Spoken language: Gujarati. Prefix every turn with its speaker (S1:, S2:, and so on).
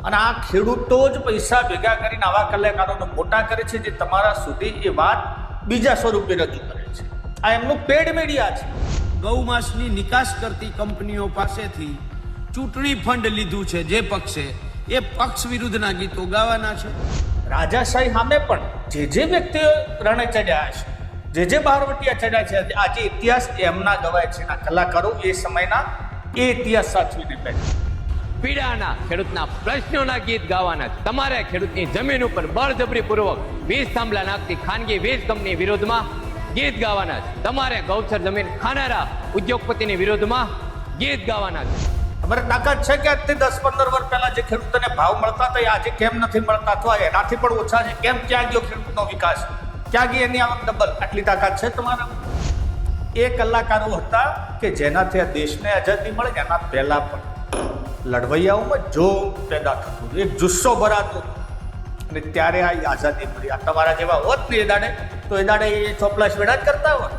S1: અને આ ખેડૂતો જ પૈસા ભેગા કરીને આવા કલાકારોને મોટા કરે છે, જે તમારા સુધી એ વાત બીજા સ્વરૂપે રજૂ કરે છે. આ એમનું પેડ મીડિયા છે.
S2: ગૌમાંસની નિકાસ કરતી કંપનીઓ પાસેથી ચૂંટણી ફંડ લીધું છે જે પક્ષે, એ પક્ષ વિરુદ્ધના ગીતો ગાવાના છે.
S1: રાજાશાહી સામે પણ જે વ્યક્તિઓ રણે ચડ્યા છે, જે બહારવટિયા ચડ્યા છે, આજે ઇતિહાસ એમના ગવાય છે. એના કલાકારો એ સમયના એ ઇતિહાસ સાચવીને બેઠા.
S3: પીડાના ખેડૂતના પ્રશ્નોના ગીત ગાવાના છે. તમારે ખેડૂતની જમીન ઉપર બળજબરીપૂર્વક વીજ થાંભલા નાખતી ખાનગી વીજ કંપની વિરોધમાં ગીત ગાવાના છે. તમારે ગૌચર જમીન ખાનારા ઉદ્યોગપતિની વિરોધમાં ગીત ગાવાના છે.
S1: અમારે તાકાત છે કે આજથી 10-15 વર્ષ પહેલા જે ખેડૂતોને ભાવ મળતા હતા એ આજે કેમ નથી મળતા, અથવા એનાથી પણ ઓછા છે? કેમ ક્યાં ગયો ખેડૂતનો વિકાસ? ક્યાં ગઈ એની આવક ડબલ? આટલી તાકાત છે તમારા? એ કલાકારો હતા કે જેનાથી આ દેશને આઝાદી મળે, એના પહેલા પણ લડવૈયાઓમાં જોમ પેદા થતું, એક જુસ્સો ભરાતો, અને ત્યારે આ આઝાદી મળી. આ તમારા જેવા હોત ને એ દાડે, તો એ દાડે એ ચોપલા વેડા જ કરતા હોત.